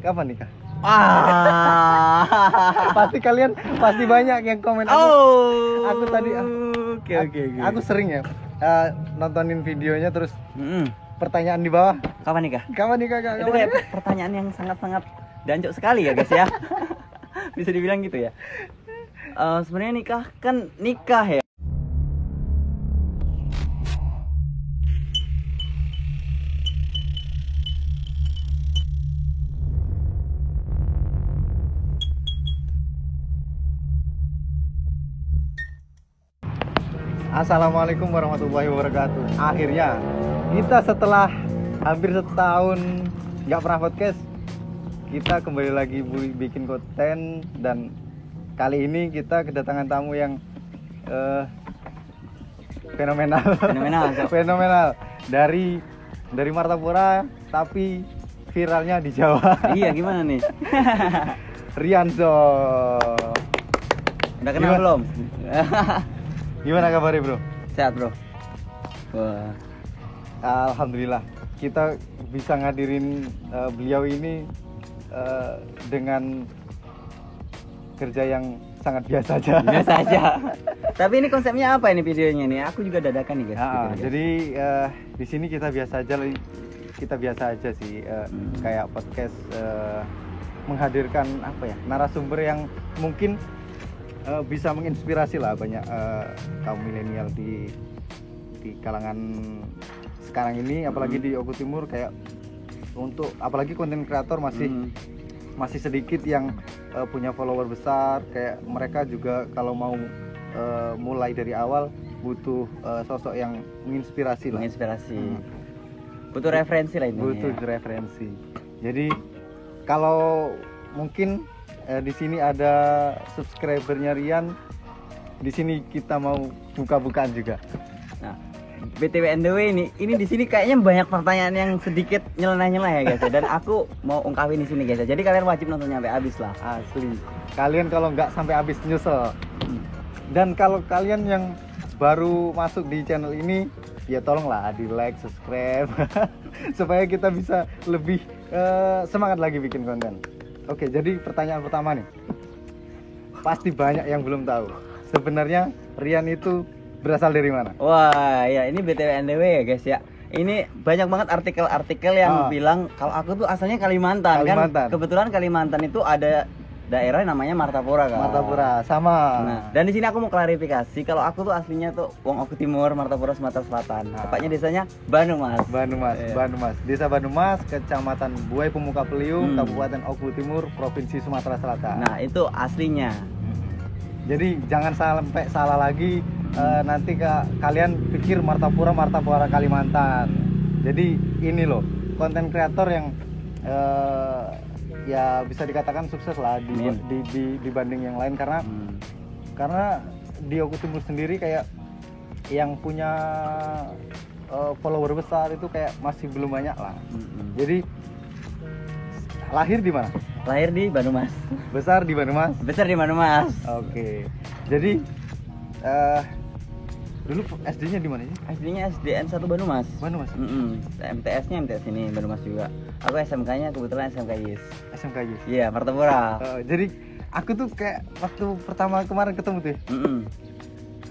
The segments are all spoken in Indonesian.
kapan nikah? Pasti kalian banyak yang komen. Aku tadi Oke. Aku sering ya nontonin videonya terus pertanyaan di bawah, Kapan nikah? Kak? Itu kayak pertanyaan yang sangat-sangat dancuk sekali ya guys ya. Bisa dibilang gitu ya. Sebenarnya nikah kan nikah ya. Assalamualaikum warahmatullahi wabarakatuh. Akhirnya kita setelah hampir setahun nggak pernah podcast, kita kembali lagi bikin konten, dan kali ini kita kedatangan tamu yang fenomenal dari Martapura tapi viralnya di Jawa. Iya, gimana nih? Rianzo. Udah kenal belum? Gimana kabarnya, Bro? Sehat, Bro. Wah. Alhamdulillah kita bisa ngadirin beliau ini dengan kerja yang sangat biasa aja. Biasa aja. Tapi ini konsepnya apa ini videonya nih? Aku juga dadakan nih guys. Jadi di sini kita biasa aja sih, kayak podcast, menghadirkan apa ya, narasumber yang mungkin bisa menginspirasi lah banyak kaum milenial di kalangan sekarang ini, apalagi di Oku Timur, kayak untuk apalagi konten kreator masih sedikit yang punya follower besar. Kayak mereka juga kalau mau mulai dari awal butuh sosok yang menginspirasi lah. Butuh referensi lah ini. Referensi. Jadi kalau mungkin di sini ada subscribernya Rian. Di sini kita mau buka-bukaan juga. Nah, BTW ini di sini kayaknya banyak pertanyaan yang sedikit nyeleneh-nyeleneh ya guys. Dan aku mau ungkapin di sini guys. Jadi kalian wajib nonton sampai habis lah. Asli. Kalian kalau nggak sampai habis nyesel. Dan kalau kalian yang baru masuk di channel ini, ya tolonglah di like, subscribe supaya kita bisa lebih semangat lagi bikin konten. Oke, jadi pertanyaan pertama nih, pasti banyak yang belum tahu sebenarnya Rian itu berasal dari mana. Wah ya, ini BTW ya guys ya. Ini banyak banget artikel-artikel yang bilang kalau aku tuh asalnya Kalimantan. Kan kebetulan Kalimantan itu ada daerah namanya Martapura kan. Martapura sama. Nah, dan di sini aku mau klarifikasi kalau aku tuh aslinya tuh wong Oku Timur, Martapura, Sumatera Selatan. Tepatnya desanya Banumas. Desa Banumas, Kecamatan Buai Pemuka Peliung, Kabupaten Oku Timur, Provinsi Sumatera Selatan. Nah, itu aslinya. Jadi jangan sampai salah lagi, nanti kalian pikir Martapura Kalimantan. Jadi ini loh, konten kreator yang ya bisa dikatakan sukses lah dibanding yang lain, karena di Oku Timur sendiri kayak yang punya follower besar itu kayak masih belum banyak lah. Jadi lahir di mana? Lahir di Banumas. Besar di Banumas. Oke. Jadi dulu SD-nya di mana sih? SD-nya SDN 1 Banumas. MTS-nya MTS ini Banumas juga. Aku SMK-nya kebetulan SMK YIS. Iya, Martapura. Jadi aku tuh kayak waktu pertama kemarin ketemu tuh.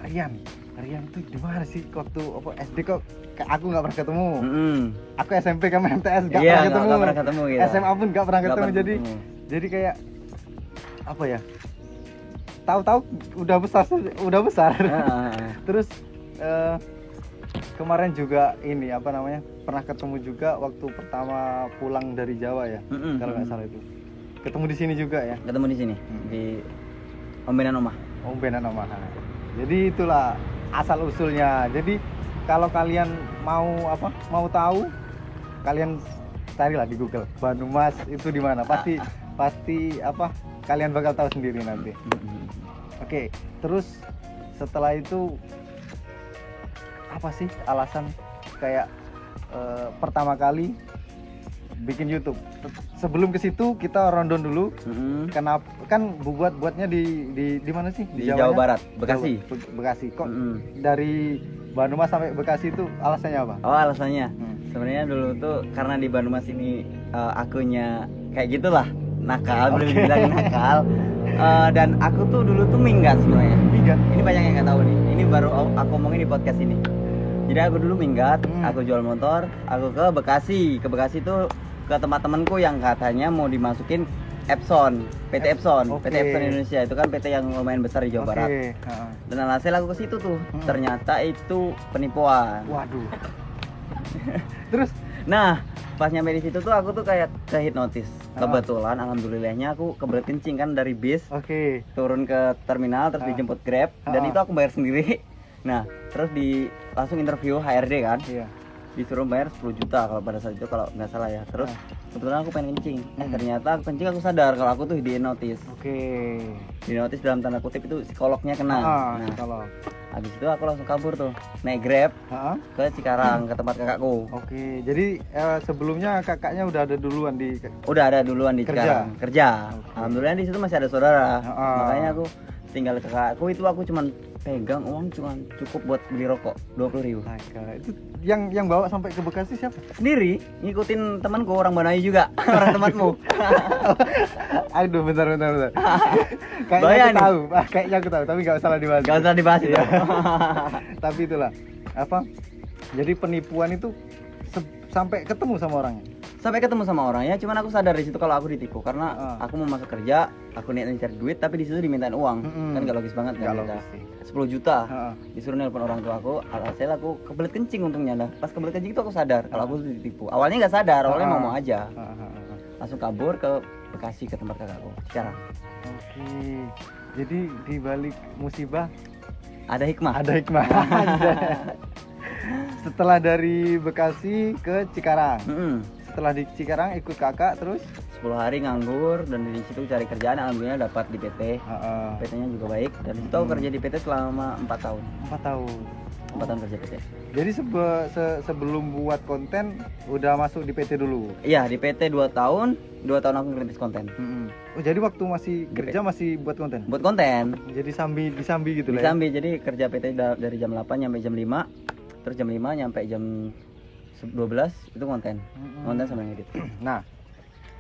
Rian tuh di mana sih waktu SD kok aku nggak pernah ketemu. Aku SMP sama MTS nggak pernah ketemu gitu. SMA pun nggak pernah ketemu. Jadi kayak apa ya? Tahu-tahu udah besar. Terus kemarin juga ini apa namanya, pernah ketemu juga waktu pertama pulang dari Jawa ya, kalau nggak salah itu. Ketemu di sini juga ya? Ketemu di sini di Ombenan Omah. Jadi itulah asal usulnya. Jadi kalau kalian mau tahu, kalian carilah di Google Banumas itu di mana. Pasti kalian bakal tahu sendiri nanti. Oke, terus setelah itu apa sih alasan kayak pertama kali bikin YouTube? Sebelum ke situ kita rundown dulu. Kenapa kan buatnya di mana sih? Di Jawa Barat, Bekasi. Bekasi. Kok dari Banumas sampai Bekasi itu alasannya apa? Alasannya sebenarnya dulu tuh karena di Banumas ini akunnya kayak gitulah, nakal, boleh dibilang nakal. Dan aku tuh dulu tuh minggat sebenarnya. Minggat. Ini banyak yang nggak tahu nih. Ini baru aku omongin di podcast ini. Jadi aku dulu minggat, aku jual motor, aku ke Bekasi. Ke Bekasi tuh ke tempat temanku yang katanya mau dimasukin Epson, PT Epson, PT Epson Indonesia. Itu kan PT yang lumayan besar di Jawa Barat. Dan alhasil aku ke situ tuh. Ternyata itu penipuan. Waduh. Terus, nah, pas nyampe di situ tuh aku tuh kayak kehipnotis. Kebetulan alhamdulillahnya aku kebelet kencing kan dari bis. Turun ke terminal terus dijemput Grab dan itu aku bayar sendiri. Nah, terus langsung interview HRD kan. Disuruh bayar 10 juta kalau pada saat itu kalau nggak salah ya. Terus kebetulan aku pengen kencing. Ternyata aku kencing aku sadar kalau aku tuh di-notice. Di-notice dalam tanda kutip itu psikolognya kena. Nah, habis itu aku langsung kabur tuh, naik Grab ke Cikarang ke tempat kakakku. Jadi sebelumnya kakaknya udah ada duluan di Cikarang kerja. Alhamdulillah di situ masih ada saudara. Makanya aku tinggal ke kakakku itu aku cuman pegang uang cuma cukup buat beli rokok 20.000. Itu yang bawa sampai ke Bekasi siapa? Sendiri, ngikutin temanku orang Banayu juga, orang tempatmu. Aduh, bentar. Kayaknya aku tahu, tapi nggak usah dibahas. Nggak usah dibahas ya. Tapi itulah apa? Jadi penipuan itu sampai ketemu sama orangnya. Sampai ketemu sama orangnya, cuman aku sadar di situ kalau aku ditipu karena aku mau masuk kerja, aku niat cari duit tapi di situ dimintain uang. Kan gak logis banget kan. 10 juta. Disuruh nelpon orang tua aku, alhasil aku kebelet kencing untungnya. Nah, pas kebelet kencing itu aku sadar kalau aku ditipu. Awalnya nggak sadar, awalnya mau aja. Langsung kabur ke Bekasi ke tempat kakakku, Cikarang. Jadi di balik musibah ada hikmah. Setelah dari Bekasi ke Cikarang. Setelah di Cikarang ikut kakak terus 10 hari nganggur dan di situ cari kerjaan, alhamdulillah dapat di PT. PT-nya juga baik dan di situ aku kerja di PT selama 4 tahun. 4 tahun kerja PT. Jadi sebelum buat konten udah masuk di PT dulu. Iya, di PT 2 tahun aku ngerintis konten. Jadi waktu masih kerja masih buat konten. Buat konten. Jadi disambi gitu lah. Disambi. Jadi kerja PT dari jam 8 sampai jam 5. Terus jam 5 nyampe jam 12 itu konten sama ngedit. Nah,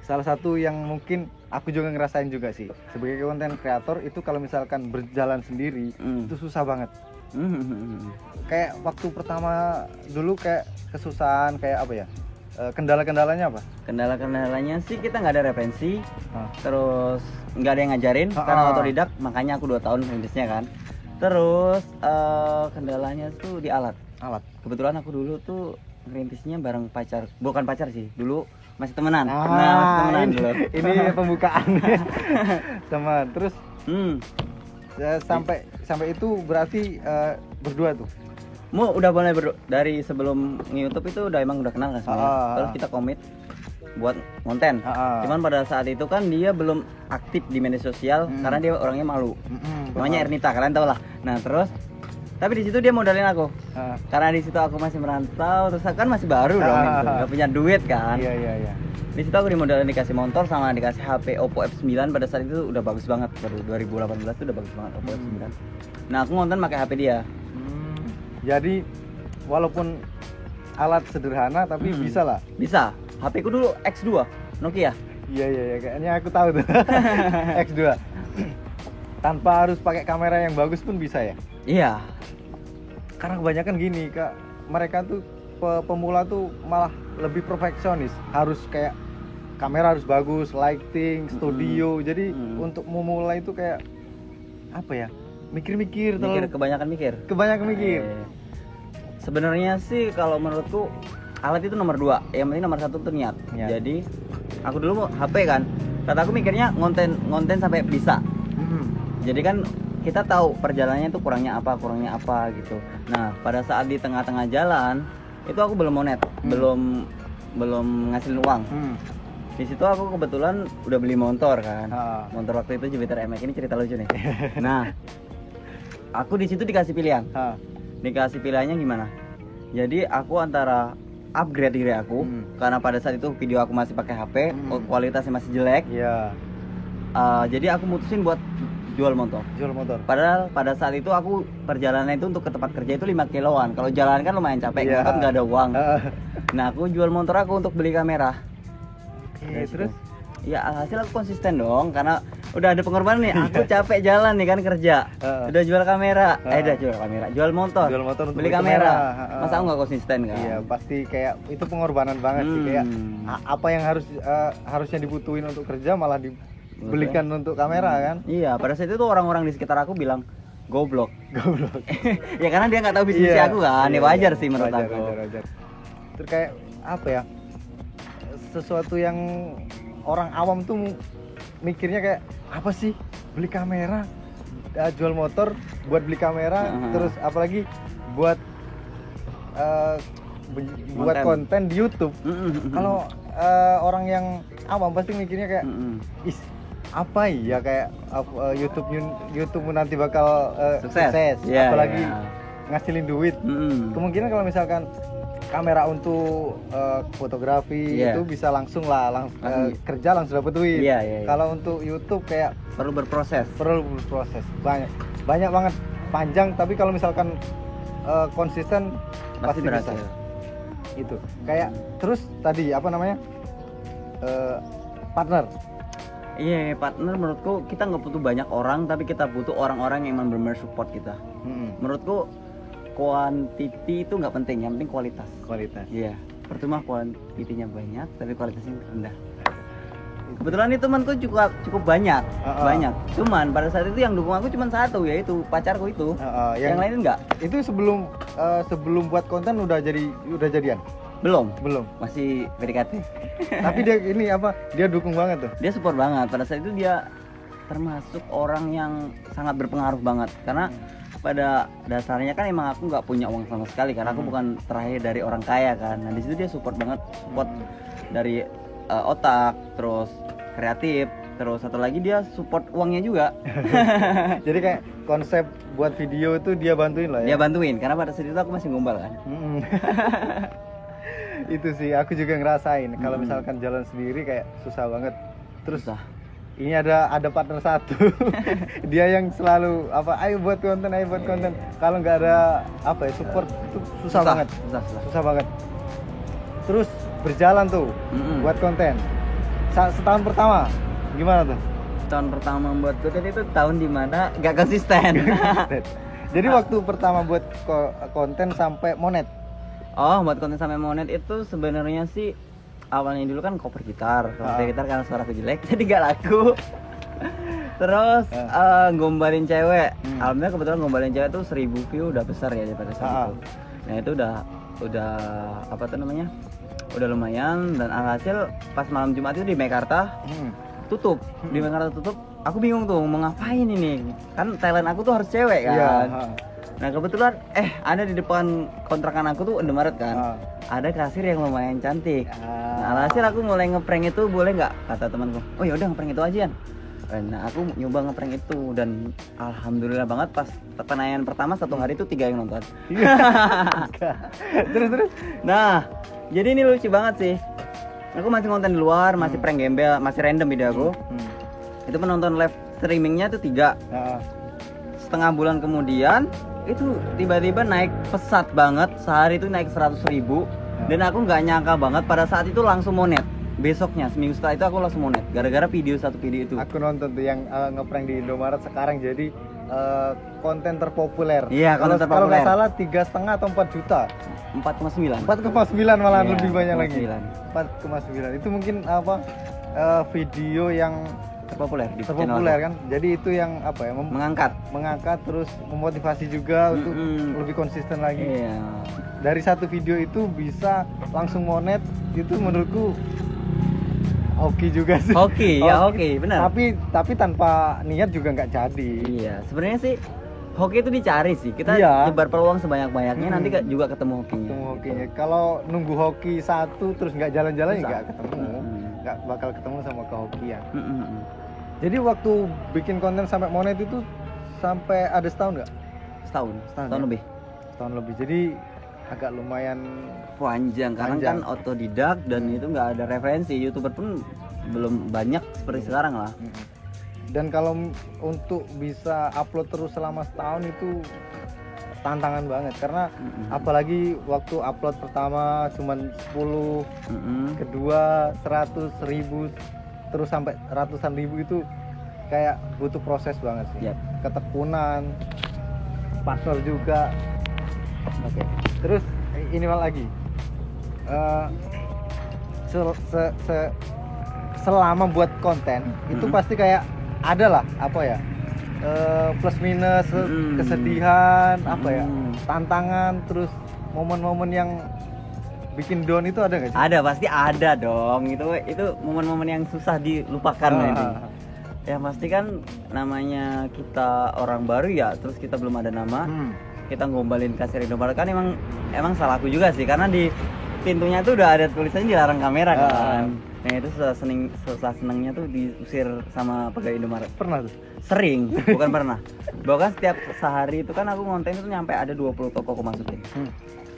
salah satu yang mungkin aku juga ngerasain juga sih sebagai konten kreator itu kalau misalkan berjalan sendiri itu susah banget. Kayak waktu pertama dulu kayak kesusahan kayak apa ya, kendala-kendalanya apa? Kendala-kendalanya sih kita nggak ada referensi, terus nggak ada yang ngajarin karena otodidak, makanya aku 2 tahun ngeditnya kan. Terus kendalanya tuh di alat. Kebetulan aku dulu tuh ngerintisnya bareng pacar, bukan pacar sih, dulu masih temenan. Masih temenan dulu. Ini pembukaan. Teman. Terus sampai itu berarti berdua tuh. Udah mulai dari sebelum nge-YouTube itu emang udah kenal kan semuanya. Terus kita komit buat konten. Cuman pada saat itu kan dia belum aktif di media sosial karena dia orangnya malu. Namanya Ernita, kalian tau lah. Nah, terus tapi di situ dia modalin aku. Karena di situ aku masih merantau, terus kan masih baru dong gitu. Gak punya duit kan. Iya. Di situ aku dimodalin dikasih motor sama dikasih HP Oppo F9 pada saat itu udah bagus banget. Baru 2018 itu udah bagus banget Oppo F9. Nah, aku ngonten pakai HP dia. Jadi walaupun alat sederhana tapi bisa lah. Bisa. HP ku dulu X2 Nokia. Iya, kayaknya aku tahu tuh. X2. Tanpa harus pakai kamera yang bagus pun bisa ya? Iya. Karena kebanyakan gini, Kak, mereka tuh pemula tuh malah lebih perfeksionis. Harus kayak kamera harus bagus, lighting, studio. Jadi untuk memulai itu kayak apa ya? Mikir-mikir, kebanyakan mikir. Sebenarnya sih kalau menurutku alat itu nomor 2, yang penting nomor 1 tuh niat. Jadi aku dulu mau HP kan, kata aku mikirnya ngonten sampai bisa. Jadi kan kita tahu perjalanannya tuh kurangnya apa gitu. Nah, pada saat di tengah-tengah jalan itu aku belum monet, belum ngasilin uang. Di situ aku kebetulan udah beli motor kan. Motor waktu itu Jupiter MX, ini cerita lucu nih. Nah, aku di situ dikasih pilihan. Dikasih pilihannya gimana? Jadi aku antara upgrade diri aku karena pada saat itu video aku masih pakai HP, kualitasnya masih jelek. Jadi aku mutusin buat jual motor. Padahal pada saat itu aku perjalanan itu untuk ke tempat kerja itu 5 kiloan. Kalau jalan kan lumayan capek, motor nggak ada uang. Nah, aku jual motor aku untuk beli kamera. Terus Ya alhasil aku konsisten dong, karena udah ada pengorbanan nih. Aku capek jalan nih kan kerja, udah jual kamera, jual motor untuk beli kamera. Masa aku nggak konsisten kan? Iya pasti kayak itu pengorbanan banget sih, kayak apa yang harusnya dibutuhin untuk kerja malah dibelikan untuk kamera kan. Iya, pada saat itu tuh orang-orang di sekitar aku bilang goblok. Ya karena dia nggak tahu bisnis aku kan, ya wajar sih menurut aku. Wajar. Terus kayak apa ya, sesuatu yang orang awam tuh mikirnya kayak apa sih, beli kamera, jual motor buat beli kamera, terus apalagi buat konten di YouTube. Kalau orang yang awam pasti mikirnya kayak apa ya, kayak YouTube nanti bakal sukses. Apalagi ngasilin duit. Kemungkinan kalau misalkan kamera untuk fotografi itu bisa langsung kerja langsung dapat duit. Kalau untuk YouTube kayak perlu berproses. Banyak banget, panjang, tapi kalau misalkan konsisten pasti berhasil. Itu kayak terus tadi apa namanya, partner. Iya, partner menurutku kita nggak butuh banyak orang, tapi kita butuh orang-orang yang benar-benar support kita. Menurutku kuantiti itu nggak penting, yang penting kualitas. Iya, percuma kuantitinya banyak tapi kualitasnya rendah. Kebetulan itu temanku cukup banyak. Cuman pada saat itu yang dukung aku cuma satu, yaitu pacarku itu. Yang lain enggak. Itu sebelum buat konten udah jadian? Belum, masih PDKT. Tapi dia dukung banget tuh. Dia support banget. Pada saat itu dia termasuk orang yang sangat berpengaruh banget, karena pada dasarnya kan emang aku nggak punya uang sama sekali, karena aku bukan terakhir dari orang kaya kan. Nah di situ dia support banget, support dari otak, terus kreatif, terus satu lagi dia support uangnya juga. Jadi kayak konsep buat video itu dia bantuin lah ya. Dia bantuin, karena pada saat itu aku masih gombal kan. Itu sih aku juga ngerasain kalau misalkan jalan sendiri kayak susah banget. Terus ini ada partner satu. Dia yang selalu ayo buat konten. Kalau nggak ada support itu susah banget. Susah banget. Terus berjalan tuh buat konten. Setahun pertama gimana tuh? Tahun pertama buat konten itu tahun dimana nggak konsisten. Jadi waktu pertama buat konten sampai monet. Buat konten sampai monet itu sebenarnya sih awalnya dulu kan cover gitar karena suaraku jelek jadi gak laku. Terus gombalin cewek. Alhamdulillah kebetulan gombalin cewek tuh 1000 view udah besar ya daripada saat itu. Nah itu udah udah lumayan, dan alhasil pas malam Jumat itu di Mekarta tutup. Di Mekarta tutup, aku bingung tuh mau ngapain ini. Kan talent aku tuh harus cewek kan. Nah kebetulan ada di depan kontrakan aku tuh Indomaret kan. Ada kasir yang lumayan cantik. Nah alhasil aku mulai ngeprank itu, boleh nggak, kata temanku. Oh ya udah ngeprank itu aja. Nah aku nyoba ngeprank itu, dan alhamdulillah banget pas penayangan pertama satu hari itu 3 yang nonton. Terus. Nah jadi ini lucu banget sih. Aku masih konten di luar, masih prank gembel, masih random video aku. Itu penonton live streamingnya tuh 3. Setengah bulan kemudian itu tiba-tiba naik pesat banget, sehari itu naik 100.000. Dan aku nggak nyangka banget pada saat itu langsung monet. Besoknya seminggu setelah itu aku langsung monet gara-gara satu video itu. Aku nonton tuh yang ngeprank di Indomaret sekarang jadi konten terpopuler. Iya, konten terpopuler. Kalau nggak salah 3,5 atau 4 juta. 4,9 malah lebih banyak lagi. 4,9 itu mungkin video yang terpopuler kan. Jadi itu yang mengangkat terus memotivasi juga untuk lebih konsisten lagi. Dari satu video itu bisa langsung monet, itu menurutku hoki juga sih. Hoki benar. Tapi tanpa niat juga nggak jadi. Iya, sebenarnya sih hoki itu dicari sih. Kita nyebar peluang sebanyak-banyaknya, nanti juga ketemu hokinya. Kalau nunggu hoki satu terus nggak jalan-jalan ya nggak ketemu. Nggak bakal ketemu sama kehokian. Jadi waktu bikin konten sampai monet itu sampai ada setahun nggak? Setahun lebih. Jadi agak lumayan panjang. Karena kan otodidak dan itu nggak ada referensi. YouTuber pun belum banyak seperti sekarang lah. Dan kalau untuk bisa upload terus selama setahun itu tantangan banget, karena apalagi waktu upload pertama cuman 10, kedua 100.000, terus sampai ratusan ribu itu kayak butuh proses banget sih. Yap. Ketekunan, partner juga. Oke. Terus ini lagi. Selama buat konten itu pasti kayak ada lah apa ya, plus minus, kesedihan, apa ya, tantangan, terus momen-momen yang bikin down itu ada nggak sih? Ada, pasti ada dong. Itu momen-momen yang susah dilupakan nanti. Ya pasti kan namanya kita orang baru ya, terus kita belum ada nama, kita ngombalin kasir Indomaret kan emang salah aku juga sih, karena di pintunya tuh udah ada tulisannya dilarang kamera kan. Nah itu susah senengnya tuh diusir sama pegawai Indomaret. Pernah tuh? Sering, bukan pernah. Bahkan setiap sehari itu kan aku ngonten itu nyampe ada 20 toko aku masukin.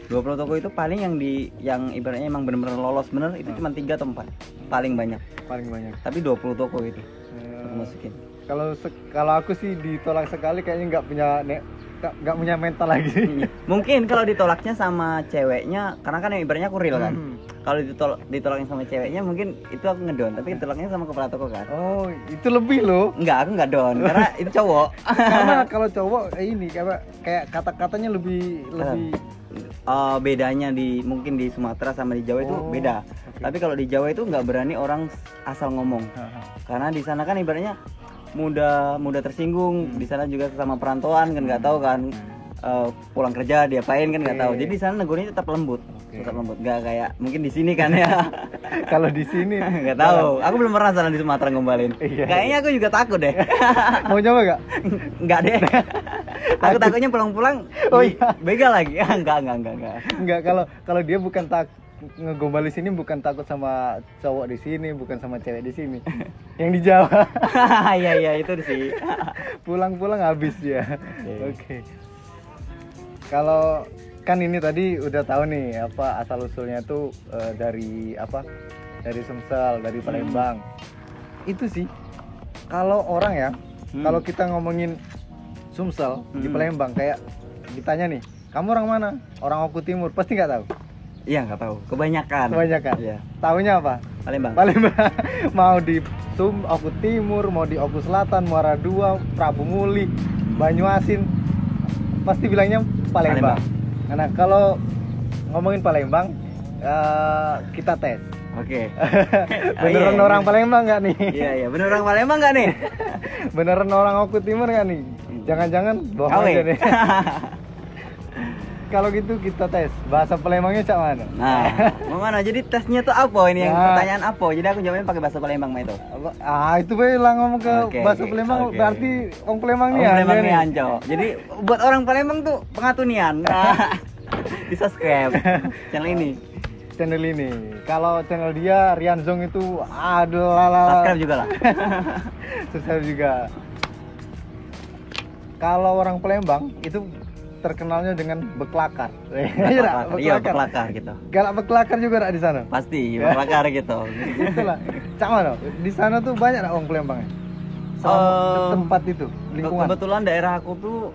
20 toko itu paling yang ibaratnya emang bener-bener lolos bener itu cuma 3 atau 4 paling banyak. Tapi 20 toko itu aku masukin. Kalau aku sih ditolak sekali kayaknya nggak punya mental lagi. Mungkin kalau ditolaknya sama ceweknya, karena kan yang ibaratnya aku real kan. Kalau ditolaknya sama ceweknya mungkin itu aku ngedon, tapi ditolaknya sama kepala toko kan. Oh, itu lebih loh. Enggak, aku nggak don karena itu cowok. Karena kalau cowok ini kayak kata-katanya lebih bedanya mungkin di Sumatera sama di Jawa itu beda. Okay. Tapi kalau di Jawa itu nggak berani orang asal ngomong. Karena di sana kan ibaratnya mudah tersinggung. Di sana juga sama perantauan kan nggak tahu kan, pulang kerja diapain kan nggak tahu. Jadi di sana negornya tetap lembut. Tetap lembut, nggak kayak mungkin di sini kan ya. Kalau di sini nggak tahu. Aku belum pernah sana di Sumatera ngombalin. Kayaknya aku juga takut deh. Mau coba nggak? Nggak deh. Aku takutnya pulang-pulang begal lagi. Enggak. Kalau dia bukan ngegombal di sini bukan takut sama cowok di sini, bukan sama cewek di sini. Yang di Jawa. Iya itu sih. Pulang-pulang habis ya. Oke. Kalau kan ini tadi udah tahu nih apa asal usulnya tuh dari Sumsel, dari Palembang. Itu sih. Kalau orang ya, kalau kita ngomongin Sumsel di Palembang kayak ditanya nih, kamu orang mana? Orang Oku Timur, pasti nggak tahu. Iya nggak tahu, kebanyakan. Iya. Taunya apa? Palembang. Mau di Oku Timur, mau di Oku Selatan, Muara II, Prabu Muli, Banyuasin, pasti bilangnya Palembang. Nah kalau ngomongin Palembang, kita tes. Oke. Beneran orang Palembang nggak nih? Iya beneran orang Palembang nggak nih? Beneran orang Oku Timur nggak nih? Jangan-jangan bohong aja nih. Kalau gitu kita tes bahasa Palembangnya cak mana? Nah, mana? Jadi tesnya tuh apa ini? Yang pertanyaan apa? Jadi aku jawabnya pakai bahasa Palembang itu. Itu lah ngomong ke bahasa Palembang berarti orang Palembang nih. Palembang nih anjo. Jadi buat orang Palembang tuh pengatunian. Nah, di subscribe channel ini. Kalau channel dia Rian Zong itu adalah subscribe juga lah. Subscribe juga. Kalau orang Palembang itu terkenalnya dengan beklakar. Iya, beklakar gitu. Galak beklakar juga ada di sana. Pasti beklakar gitu. Itulah. Cak mana? Di sana tuh banyak orang Palembang. Tempat itu, lingkungan. Kebetulan daerah aku tuh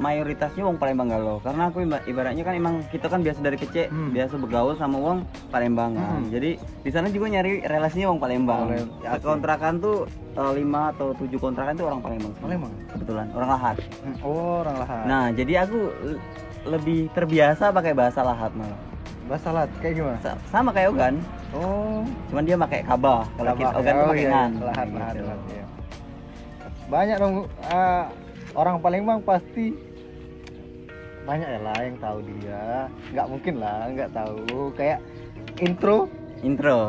mayoritasnya wong Palembang galau, karena aku ibaratnya kan emang kita kan biasa dari kecil biasa bergaul sama wong Palembang kan. Jadi di sana juga nyari relasinya wong Palembang. Kontrakan tuh 5 atau 7 kontrakan tuh orang Palembang. Kebetulan orang Lahat. Orang Lahat. Nah jadi aku lebih terbiasa pakai bahasa Lahat malah. Bahasa Lahat kayak gimana? Sama kayak Ogan. Cuman dia pakai kabah. Kalau kita Ogan tuh pakai ngan. Lahat. Ya. Banyak dong orang Palembang pasti banyak ya lah yang tahu dia. Nggak mungkin lah nggak tahu. Kayak intro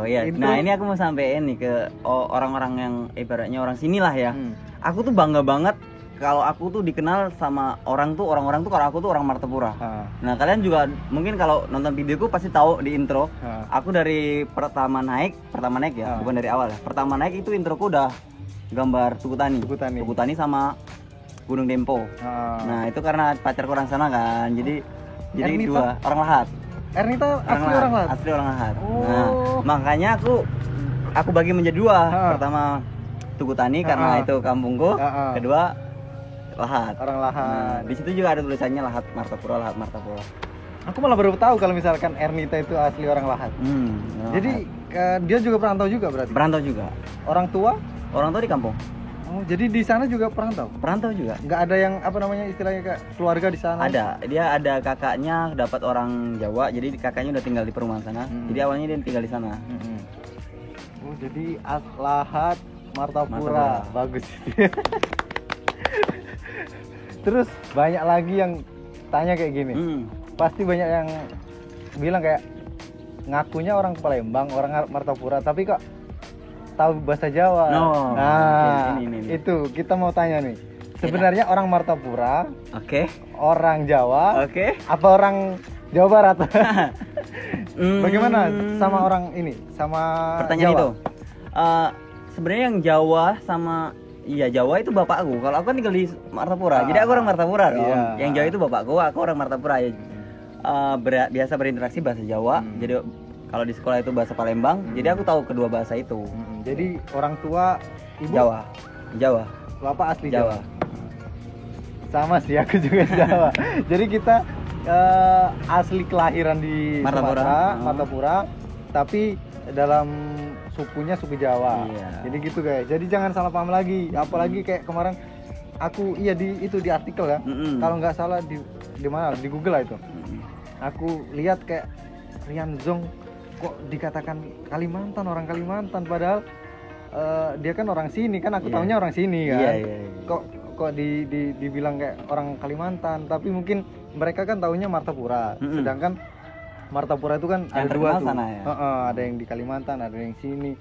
ya. Nah ini aku mau sampein nih ke orang-orang yang ibaratnya orang sinilah ya. Aku tuh bangga banget kalau aku tuh dikenal sama orang tuh kalau aku tuh orang Martapura. Nah kalian juga mungkin kalau nonton videoku pasti tahu di intro. Aku dari pertama naik ya, bukan dari awal ya. Pertama naik itu introku udah gambar Tugu Tani sama Gunung Dempo. Nah itu karena pacar orang sana kan, jadi Ernita? 2 orang Lahat. Ernita asli orang Lahat. Nah makanya aku bagi menjadi 2. Pertama Tugu Tani karena itu kampungku, kedua Lahat. Orang Lahat. Nah, di situ juga ada tulisannya Lahat Martapura. Aku malah baru tahu kalau misalkan Ernita itu asli orang Lahat. Jadi dia juga perantau juga berarti. Perantau juga. Orang tua Di kampung. Oh, jadi di sana juga perantau? Perantau juga. Nggak ada yang apa namanya istilahnya kayak keluarga di sana? Ada. Dia ada kakaknya dapat orang Jawa, jadi kakaknya udah tinggal di perumahan sana. Jadi awalnya dia tinggal di sana. Oh, jadi Lahat Martapura. Bagus. Terus banyak lagi yang tanya kayak gini. Pasti banyak yang bilang kayak ngakunya orang Palembang, orang Martapura, tapi kok tahu bahasa Jawa. Nah, ini. Itu kita mau tanya nih. Sebenarnya orang Martapura, orang Jawa, apa orang Jawa Barat? Bagaimana sama orang ini, sama pertanyaan Jawa? itu? Sebenarnya yang Jawa sama Jawa itu bapakku. Kalau aku kan tinggal di Martapura, jadi aku orang Martapura dong. Yang Jawa itu bapakku, aku orang Martapura ya. Biasa berinteraksi bahasa Jawa. Jadi kalau di sekolah itu bahasa Palembang, jadi aku tahu kedua bahasa itu. Jadi orang tua ibu Jawa. Bapak asli Jawa. Sama sih, aku juga Jawa. Jadi kita asli kelahiran di Martapura, tapi dalam sukunya suku Jawa. Jadi gitu guys. Jadi jangan salah paham lagi. Apalagi kayak kemarin aku di artikel ya. Kalau nggak salah di mana? Di Google lah itu. Aku lihat kayak Rian Zong kok dikatakan Kalimantan, orang Kalimantan, padahal dia kan orang sini kan, aku tahunya orang sini kan. Kok dibilang kayak orang Kalimantan, tapi mungkin mereka kan tahunya Martapura. Sedangkan Martapura itu kan yang ada dua tuh. Sana, ya? Ada yang di Kalimantan, ada yang sini.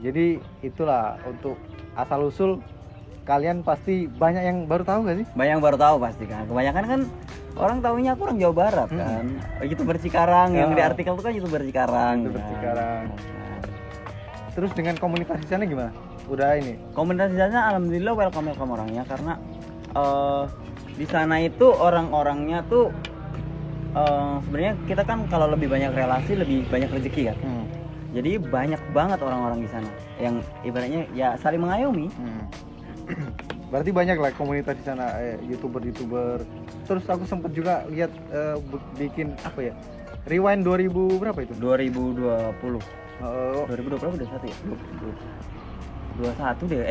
Jadi itulah untuk asal usul kalian pasti banyak yang baru tahu gak sih? Banyak yang baru tahu pasti kan. Kebanyakan kan orang tahunya aku orang Jawa Barat kan. YouTuber Cikarang yang di artikel itu kan YouTuber Cikarang. Terus dengan komunitas di sana gimana? Udah ini? Komunitas di sana alhamdulillah welcome orangnya, karena di sana itu orang-orangnya tuh sebenarnya kita kan kalau lebih banyak relasi lebih banyak rezeki kan. Jadi banyak banget orang-orang di sana yang ibaratnya ya saling mengayomi. Berarti banyak lah komunitas di sana, youtuber. Terus aku sempat juga lihat bikin apa ya, Rewind 2000 berapa itu? 2020. 2020 berapa udah 1 ya? 21 deh,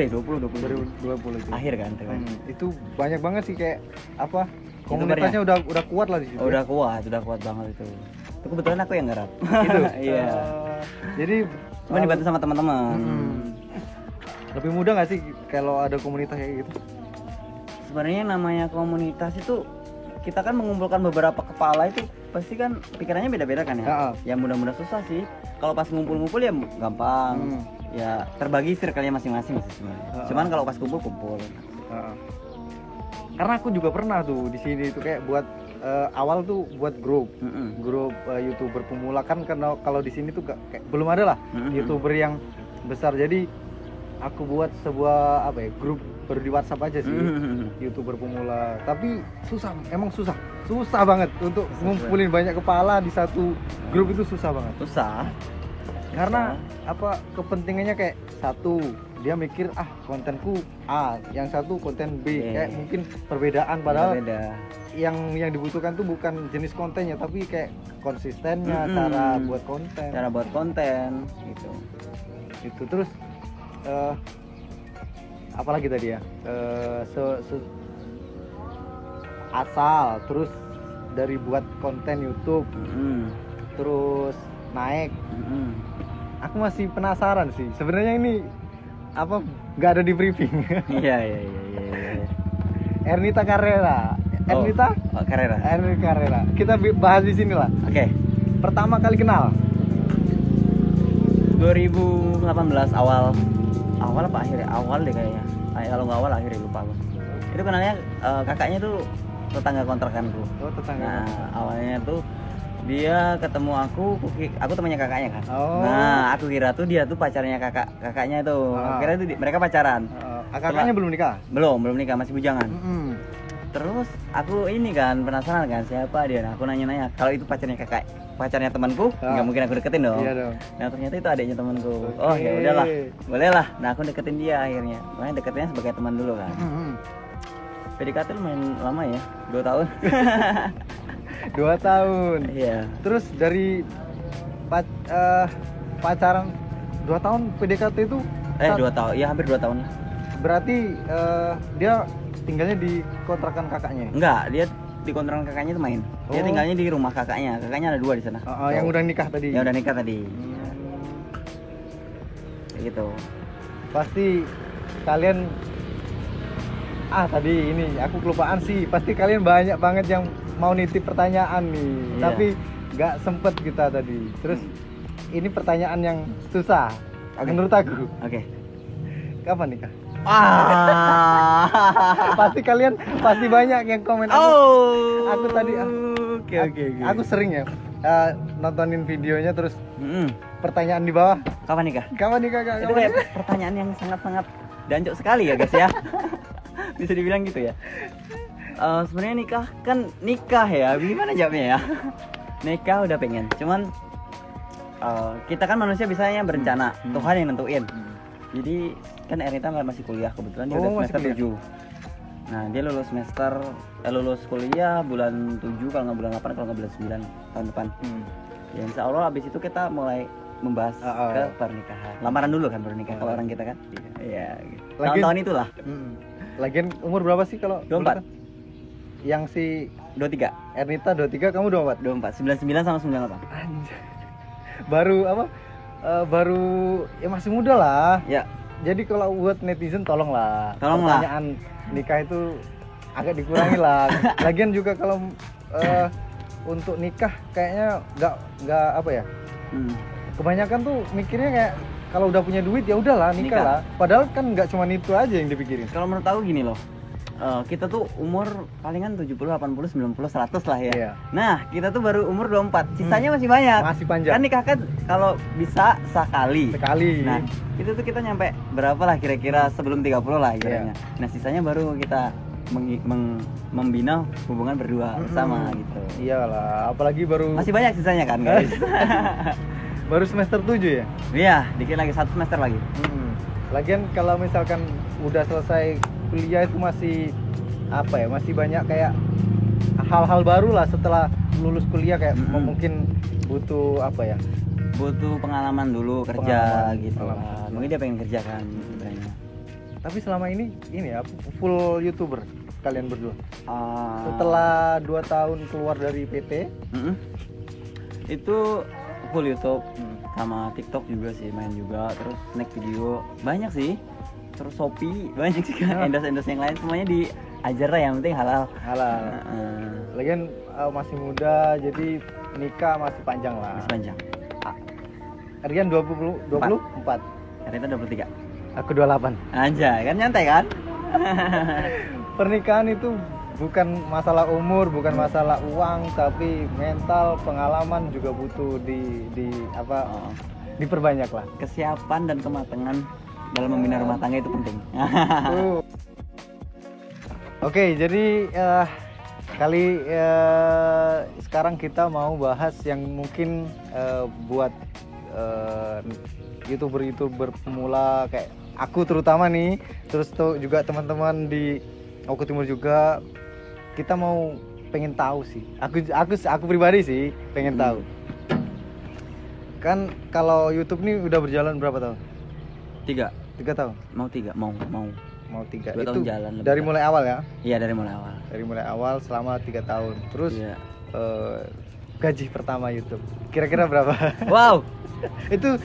20 itu. Akhir kan Rewind. Itu banyak banget sih kayak apa? Komunitasnya udah kuat lah di situ. Udah kuat banget itu. Itu kebetulan aku yang garap. Gitu. Iya. Jadi cuma dibantu sama teman-teman. Lebih mudah nggak sih kalau ada komunitas kayak gitu? Sebenarnya namanya komunitas itu kita kan mengumpulkan beberapa kepala itu pasti kan pikirannya beda-beda kan ya. Yang mudah-mudah susah sih. Kalau pas ngumpul-ngumpul ya gampang. Ya terbagi circle-nya masing-masing sih sebenarnya. Cuman kalau pas kumpul. Karena aku juga pernah tuh di sini tuh kayak buat awal tuh buat grup YouTuber pemula kan, karena kalau di sini tuh kayak belum ada lah YouTuber yang besar. Jadi aku buat sebuah grup baru di WhatsApp aja sih, YouTuber pemula. Tapi emang susah banget untuk ngumpulin banyak kepala di satu grup, itu susah banget. Karena kepentingannya kayak satu dia mikir kontenku A, yang satu konten B, kayak mungkin perbedaan, padahal yang dibutuhkan tuh bukan jenis kontennya tapi kayak konsistennya, cara buat konten gitu. Itu terus apalagi tadi ya, asal terus dari buat konten YouTube terus naik. Aku masih penasaran sih sebenarnya ini nggak ada di briefing. Iya. Ernita Carrera. Kita bahas di sini lah. Oke. Pertama kali kenal 2018 awal apa akhir ya? Awal deh kayaknya. Kalau nggak awal akhir lupa aku. Itu kenalnya kakaknya tuh tetangga kontrakanku. Nah, awalnya tuh dia ketemu aku temannya kakaknya kan. Nah, aku kira tuh dia tuh pacarnya kakaknya itu. Aku kira tuh mereka pacaran. Kakaknya belum nikah? Belum nikah, masih bujangan. Terus aku ini kan penasaran kan siapa dia. Nah, aku nanya-nanya, kalau itu pacarnya temanku, nggak mungkin aku deketin dong. Iya dong. Nah, ternyata itu adiknya temanku. Oh, ya udahlah. Boleh lah. Nah, aku deketin dia akhirnya. Makanya deketinnya sebagai teman dulu kan. PDKT lumayan lama ya, 2 tahun. 2 tahun. Iya. Terus dari pacaran 2 tahun PDKT itu 2 tahun, ya hampir 2 tahun lah. berarti dia tinggalnya di kontrakan kakaknya? Enggak, dia di kontrakan kakaknya itu main. Dia tinggalnya di rumah kakaknya. Kakaknya ada 2 di sana. Yang udah nikah tadi. Yang udah nikah tadi. Kayak gitu. Pasti kalian tadi ini aku kelupaan sih. Pasti kalian banyak banget yang mau nitip pertanyaan nih. Iya. Tapi nggak sempet kita tadi. Terus ini pertanyaan yang susah. Menurut aku. Oke. Kapan nikah? Pasti kalian pasti banyak yang komen aku tadi oke. Aku sering ya nontonin videonya terus pertanyaan di bawah, kapan nikah Kak? Itu kayak pertanyaan yang sangat-sangat dancuk sekali ya guys ya. Bisa dibilang gitu ya. Sebenarnya nikah ya, gimana jawabnya ya? Nikah udah pengen, cuman kita kan manusia bisanya berencana, Tuhan yang nentuin. Jadi kan Ernita masih kuliah, kebetulan dia udah semester 7. Nah dia lulus kuliah bulan 7 kalau nggak bulan 8 kalau nggak bulan 9 tahun depan. Ya insya Allah abis itu kita mulai membahas ke pernikahan. Lamaran dulu kan baru nikah kalau orang kita kan. Iya. Gitu. Tahun-tahun itulah. Lagian umur berapa sih kalau? 24. Yang si 23. Ernita 23, kamu 24? 24. 99 sama 98. Anjay. Baru ya masih muda lah. Ya. Jadi kalau buat netizen tolonglah. Pertanyaan nikah itu agak dikurangi lah. Lagian juga kalau untuk nikah kayaknya nggak apa ya? Kebanyakan tuh mikirnya kayak kalau udah punya duit ya udahlah nikah lah. Padahal kan nggak cuma itu aja yang dipikirin. Kalau menurut aku gini loh. Kita tuh umur palingan 70, 80, 90, 100 lah ya. Iya. Nah, kita tuh baru umur 24. Sisanya masih banyak. Masih panjang. Kan nikah kan kalau bisa sekali. Nah, itu tuh kita nyampe berapa lah kira-kira sebelum 30 lah kiranya. Nah, sisanya baru kita membina hubungan berdua bersama gitu. Iyalah, apalagi baru masih banyak sisanya kan, guys. Baru semester 7 ya? Iya, dikit lagi 1 semester lagi. Lagian kalau misalkan udah selesai kuliah itu masih apa ya, masih banyak kayak hal-hal baru lah setelah lulus kuliah kayak mungkin butuh apa ya, butuh pengalaman dulu kerja gitu lah. Mungkin dia pengen kerja kan sebenarnya. Tapi selama ini ya full YouTuber kalian berdua. Setelah 2 tahun keluar dari PT itu full YouTube sama TikTok juga sih, main juga, terus snack video banyak sih. Terus Shopee banyak sih kan, endorse yang lain semuanya diajar lah, yang penting halal. Lagian masih muda jadi nikah masih panjang lah. Masih panjang. Rian 24. Ernita 23. Aku 28. Anjay, kan nyantai kan? Pernikahan itu bukan masalah umur, bukan masalah uang, tapi mental, pengalaman juga butuh diperbanyak lah. Kesiapan dan kematangan dalam membina rumah tangga itu penting. Oke, jadi sekarang kita mau bahas yang mungkin buat YouTuber pemula kayak aku terutama nih, terus tuh juga teman-teman di Oku Timur juga, kita mau pengen tahu sih. Aku pribadi sih pengen tahu. Kan kalau YouTube nih udah berjalan berapa tahun? 3 tahun. Mau 3 3 2 itu tahun jalan dari mulai awal ya? Iya, dari mulai awal Selama 3 tahun. Terus gaji pertama YouTube kira-kira berapa? Wow. Itu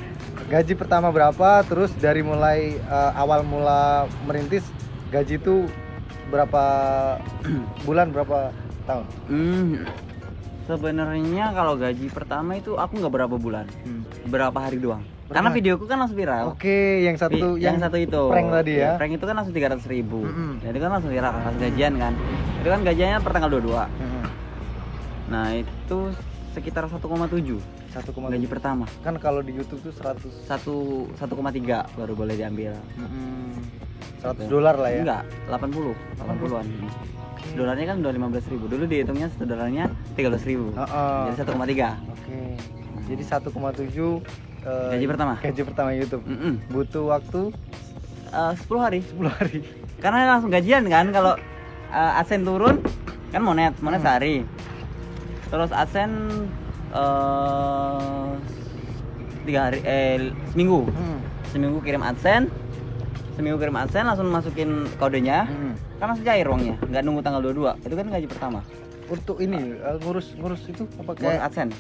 gaji pertama berapa? Terus dari mulai awal mula merintis gaji itu berapa bulan, berapa tahun? Sebenarnya kalau gaji pertama itu aku nggak berapa bulan, berapa hari doang. Karena videoku kan langsung viral. Oke, yang satu itu prank tadi ya. Prank itu kan langsung 300.000. Jadi kan langsung viral, langsung gajian kan. Itu kan gajiannya per tanggal 22. Nah, itu sekitar 1,7 gaji pertama. Kan kalau di YouTube tuh 1,3 baru boleh diambil. $100 lah ya. Enggak, 80-an. Dolarnya kan udah 15.000. Dulu dihitungnya $1 13.000. Jadi 1,3. Oke. Jadi 1,7 gaji pertama YouTube. Butuh waktu 10 hari. Karena langsung gajian kan. Kalau AdSense turun kan monet sehari. Terus AdSense seminggu. Seminggu kirim AdSense. Langsung masukin kodenya. Kan langsung cair uangnya, nggak nunggu tanggal 22. Itu kan gaji pertama. Untuk ini ngurus itu apa Ngurus AdSense.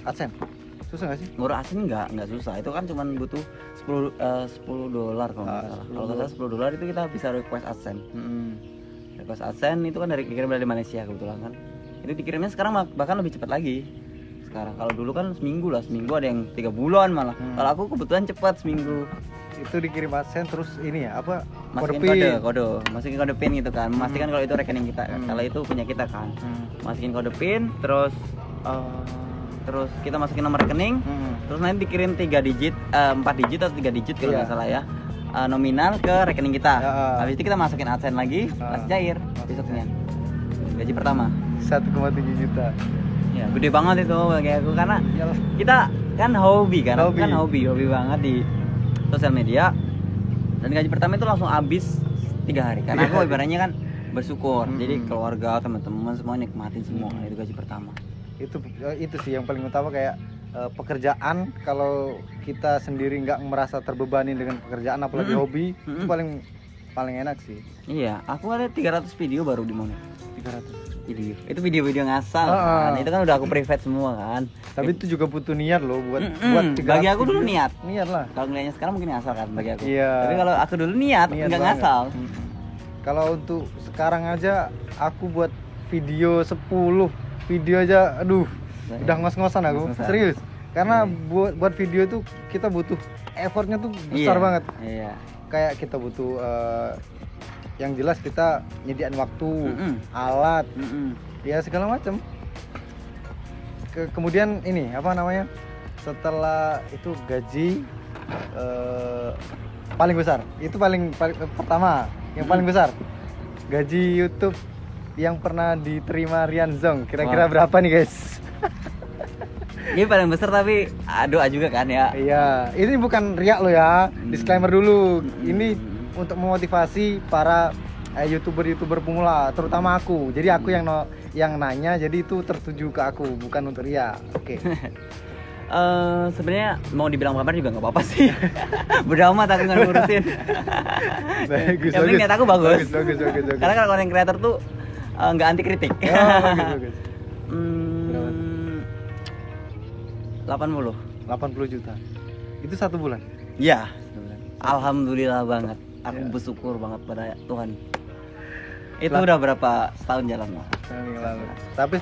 Susah nggak sih? Ngurus AdSense nggak susah. Itu kan cuma butuh $10 kalau nggak salah. Kalau nggak salah $10 itu kita bisa request AdSense. Request AdSense itu kan dikirim dari Malaysia kebetulan kan. Itu dikirimnya sekarang bahkan lebih cepat lagi. Sekarang kalau dulu kan seminggu ada yang 3 bulan malah. Kalau aku kebetulan cepat seminggu. Itu dikirim AdSense terus ini ya apa? Masukin kode, masukin kode PIN gitu kan. Memastikan kalau itu rekening kita, kalau itu punya kita kan. Masukin kode PIN terus kita masukin nomor rekening. Terus nanti dikirim 3 digit, 4 digit atau 3 digit kalau nggak salah ya. Nominal ke rekening kita. Habis itu kita masukin AdSense lagi, langsung cair besoknya. Gaji pertama 1,7 juta. Ya, gede banget itu bagi aku karena kita kan hobi banget di sosial media. Dan gaji pertama itu langsung habis 3 hari. Karena aku ibaratnya kan bersyukur. Jadi keluarga, teman-teman semua nikmatin semua itu gaji pertama. Itu sih yang paling utama kayak pekerjaan. Kalau kita sendiri nggak merasa terbebani dengan pekerjaan apalagi hobi, itu paling enak sih. Iya, aku ada 300 video baru di Monet. 300 video. Itu video-video ngasal kan. Itu kan udah aku private semua kan. Tapi itu juga butuh niat loh buat bagi aku dulu niat. Niat lah. Kalau ngeliatnya sekarang mungkin ngasal kan bagi aku. Iya. Tapi kalau aku dulu niat enggak ngasal. Kalau untuk sekarang aja aku buat video 10 video aja aduh udah ngos-ngosan aku. Serius. Karena buat video tuh kita butuh effortnya tuh besar banget. Iya. Kayak kita butuh yang jelas kita nyediain waktu, alat, ya segala macam. Kemudian ini apa namanya? Setelah itu gaji paling besar. Itu paling pertama, yang paling besar. Gaji YouTube yang pernah diterima Rian Zong. Kira-kira berapa nih, guys? Ini paling besar tapi doa juga kan ya. Iya, ini bukan riak lo ya. Disclaimer dulu. Ini untuk memotivasi para youtuber pemula, terutama aku. Jadi aku yang nanya, jadi itu tertuju ke aku, bukan untuk Ria. Oke. Sebenarnya mau dibilang kabar juga nggak apa-apa sih. Bodo amat aku nggak ngurusin. Bagus. Yang penting niat aku bagus. Bagus. Karena kalau content creator tuh nggak anti kritik. Bagus. 80 juta. Itu 1 bulan. Iya. Alhamdulillah banget. Aku bersyukur banget pada Tuhan. Itu udah berapa setahun jalan lah. Tapi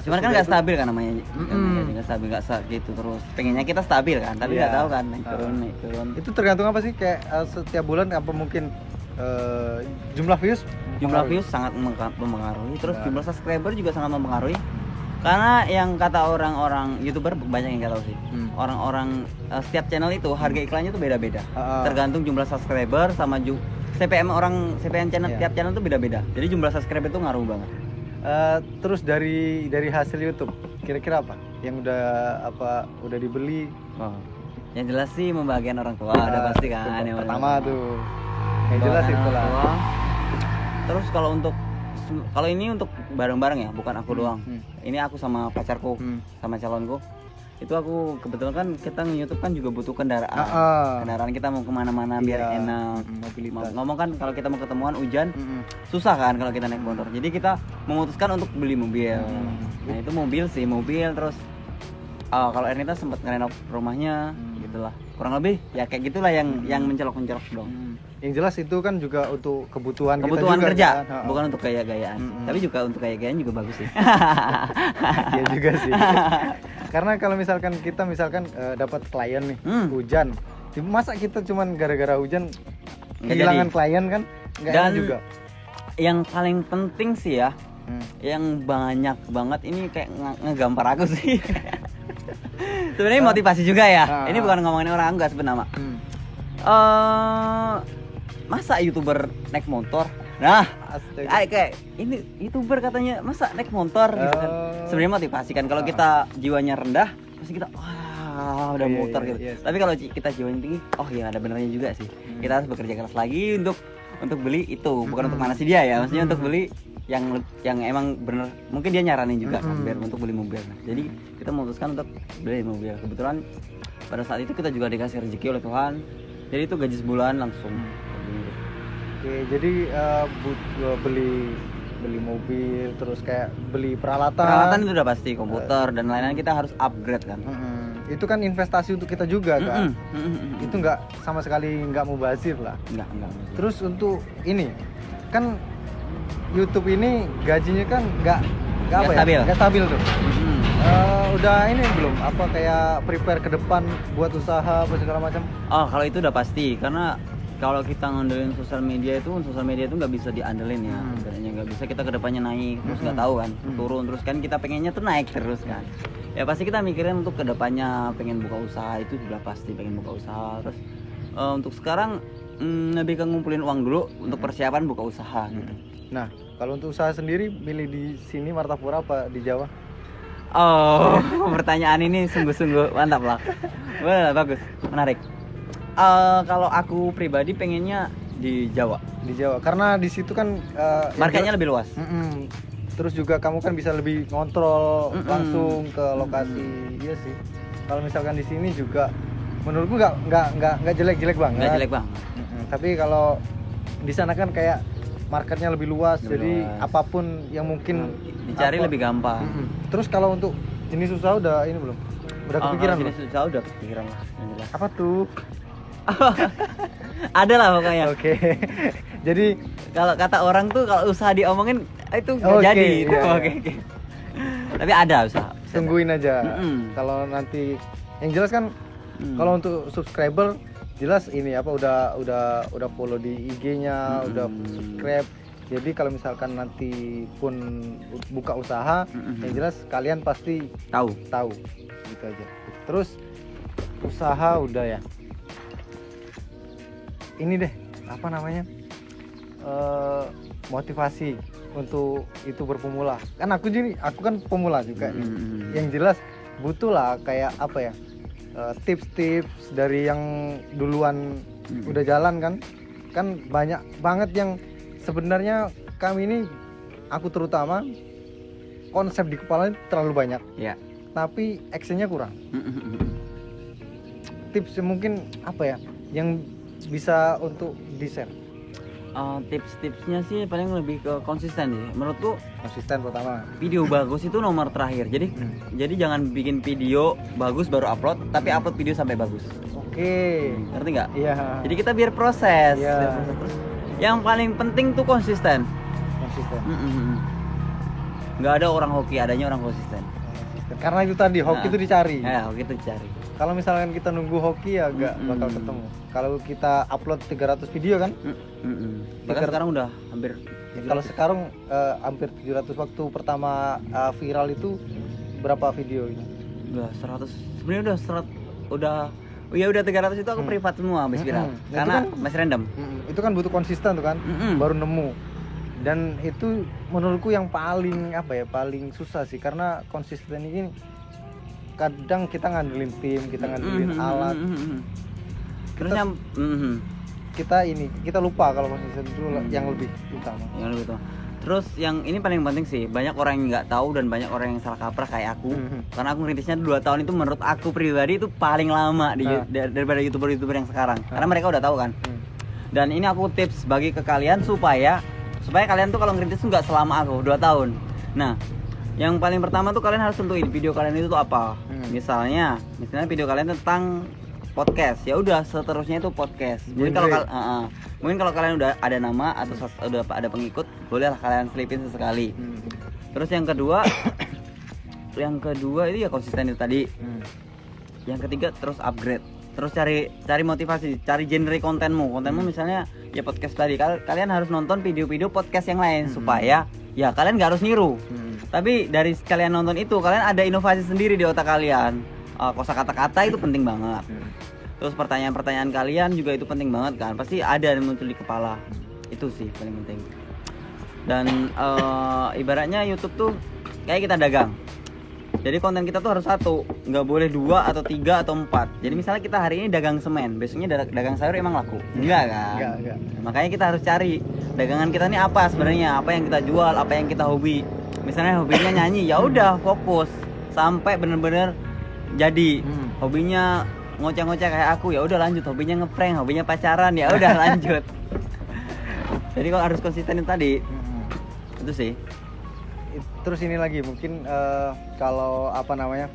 cuman kan nggak stabil kan namanya. Nggak stabil, nggak gitu terus. Pengennya kita stabil kan, tapi nggak tahu kan naik turun. Itu tergantung apa sih? Kayak setiap bulan apa mungkin jumlah views? Jumlah views sangat mempengaruhi. Terus jumlah subscriber juga sangat mempengaruhi. Karena yang kata orang-orang YouTuber banyak yang nggak tahu sih. Orang-orang setiap channel itu harga iklannya tuh beda-beda. Tergantung jumlah subscriber sama CPM channel. Tiap channel tuh beda-beda. Jadi jumlah subscriber itu ngaruh banget. Terus dari hasil YouTube kira-kira apa yang udah dibeli? Yang jelas sih membahagiakan orang tua, ada pasti kan yang pertama tuh. Yang jelas itulah. Terus kalau ini untuk bareng-bareng ya, bukan aku doang. Ini aku sama pacarku, sama calonku. Itu aku kebetulan kan kita nge-YouTube kan juga butuh kendaraan. Kendaraan kita mau kemana-mana biar enak. Ngomong kan kalau kita mau ketemuan hujan, susah kan kalau kita naik motor. Jadi kita memutuskan untuk beli mobil. Nah itu mobil terus kalau Ernita sempat ngerenov rumahnya, gitulah. Kurang lebih ya kayak gitulah yang mencolok dong. Yang jelas itu kan juga untuk kebutuhan kita juga, kerja, kan? Bukan untuk gaya-gayaan. Tapi juga untuk gaya-gayaan juga bagus sih. Iya juga sih. Karena kalau misalkan kita dapat klien nih, hujan, masa kita cuman gara-gara hujan kehilangan klien kan? Nggak enak juga. Yang paling penting sih ya, yang banyak banget ini kayak ngegampar aku sih. Sebenarnya motivasi juga ya. Ini bukan ngomongin orang enggak sebenarnya. Masa YouTuber naik motor? Nah, kayak ini YouTuber katanya masa naik motor gitu kan. Sebenarnya motivasi kan kalau kita jiwanya rendah, pasti kita udah motor gitu. Tapi kalau kita jiwanya tinggi, ya ada benernya juga sih. Kita harus bekerja keras lagi untuk beli itu, bukan untuk manasi dia ya. Maksudnya untuk beli yang emang bener, mungkin dia nyaranin juga kan biar untuk beli mobil. Nah, jadi kita memutuskan untuk beli mobil. Kebetulan pada saat itu kita juga dikasih rezeki oleh Tuhan, jadi itu gaji sebulan langsung. Oke, jadi beli mobil, terus kayak beli peralatan itu udah pasti, komputer dan lain-lain kita harus upgrade kan. Itu kan investasi untuk kita juga kan. Itu nggak sama sekali nggak mubazir lah. Enggak. Terus untuk ini kan YouTube ini gajinya kan nggak stabil. Nggak stabil tuh. Udah ini belum apa kayak prepare ke depan buat usaha apa segala macam? Oh, kalau itu udah pasti, karena kalau kita ngandelin sosial media itu nggak bisa diandelin ya. Sebenarnya nggak bisa kita kedepannya naik terus nggak tahu kan turun terus kan, kita pengennya tuh naik terus kan. Ya pasti kita mikirin untuk kedepannya pengen buka usaha, itu sudah pasti pengen buka usaha. Terus untuk sekarang lebih ke ngumpulin uang dulu untuk persiapan buka usaha gitu. Nah, kalau untuk usaha sendiri milih di sini Martapura apa di Jawa? Oh, pertanyaan ini sungguh-sungguh mantap lah. Wah, bagus, menarik. Kalau aku pribadi pengennya di Jawa. Di Jawa, karena di situ kan marketnya lebih luas. Terus juga kamu kan bisa lebih ngontrol langsung ke lokasi. Iya sih. Kalau misalkan di sini juga, menurutku nggak jelek-jelek banget. Nggak jelek banget. Tapi kalau di sana kan kayak marketnya lebih luas, jadi apapun yang mungkin dicari lebih gampang. Terus kalau untuk jenis usaha udah ini belum? Udah kepikiran belum? Jenis usaha udah kepikiran lah. Apa tuh? Ada lah pokoknya. Oke. Jadi kalau kata orang tuh kalau usaha diomongin itu nggak jadi. Iya. Oke. Tapi ada usaha. Tungguin aja. Kalau nanti yang jelas kan kalau untuk subscriber jelas ini apa udah follow di IG-nya, udah subscribe. Jadi kalau misalkan nanti pun buka usaha, yang jelas kalian pasti tahu gitu aja. Terus usaha udah ya. Ini deh, apa namanya? Motivasi untuk itu berpemula. Kan aku kan pemula juga nih. Yang jelas butuh lah kayak apa ya? Tips-tips dari yang duluan udah jalan kan banyak banget yang sebenarnya kami ini, aku terutama, konsep di kepala terlalu banyak ya, tapi actionnya kurang. Tips mungkin apa ya yang bisa untuk di-share? Tips-tipsnya sih paling lebih ke konsisten sih. Menurutku konsisten pertama. Video bagus itu nomor terakhir. Jadi jangan bikin video bagus baru upload, tapi upload video sampai bagus. Oke. Ngerti nggak? Iya. Jadi kita biar proses. Iya. Terus yang paling penting tuh konsisten. Nggak ada orang hoki, adanya orang konsisten. Karena itu tadi hoki itu dicari. Ya, hoki itu dicari. Kalau misalkan kita nunggu hoki ya nggak bakal ketemu. Kalau kita upload 300 video kan? Bahkan sekarang udah hampir. Kalau sekarang hampir 700. Waktu pertama viral itu berapa video ini? Udah 100. Sebenarnya udah 300 itu aku privat semua habis viral. Karena kan, masih random. Itu kan butuh konsisten tuh kan? Baru nemu. Dan itu menurutku yang paling paling susah sih, karena konsisten ini kadang kita ngandelin tim, kita ngandelin alat. Terus kita lupa kalau konsisten itu yang lebih utama. Terus yang ini paling penting sih, banyak orang yang nggak tahu dan banyak orang yang salah kaprah kayak aku. Karena aku ngerintisnya 2 tahun itu menurut aku pribadi itu paling lama daripada youtuber-youtuber yang sekarang. Karena mereka udah tahu kan. Dan ini aku tips bagi ke kalian supaya kalian tuh kalau ngerintis tuh nggak selama aku 2 tahun. Nah, yang paling pertama tuh kalian harus tentuin video kalian itu tuh apa. Misalnya video kalian tentang podcast, ya udah seterusnya itu podcast. Mungkin kalau kalian udah ada nama atau udah ada pengikut, bolehlah kalian selipin sesekali. Terus yang kedua itu ya konsisten itu tadi. Yang ketiga terus upgrade. Terus cari motivasi, cari genre kontenmu misalnya ya podcast tadi. Kalian harus nonton video-video podcast yang lain supaya ya kalian nggak harus niru. Tapi dari kalian nonton itu kalian ada inovasi sendiri di otak kalian. Kosakata-kata itu penting banget. Terus pertanyaan-pertanyaan kalian juga itu penting banget kan. Pasti ada yang muncul di kepala. Itu sih paling penting. Dan ibaratnya YouTube tuh kayak kita dagang. Jadi konten kita tuh harus 1, nggak boleh 2 atau 3 atau 4. Jadi misalnya kita hari ini dagang semen, besoknya dagang sayur emang laku? Enggak kan? Enggak. Makanya kita harus cari dagangan kita ini apa sebenarnya, apa yang kita jual, apa yang kita hobi. Misalnya hobinya nyanyi, ya udah fokus sampai bener-bener jadi. Hobinya ngoceh-ngoceh kayak aku, ya udah lanjut. Hobinya ngeprank, hobinya pacaran, ya udah lanjut. Jadi kalau harus konsisten itu tadi. Itu sih. Terus ini lagi mungkin kalau apa namanya,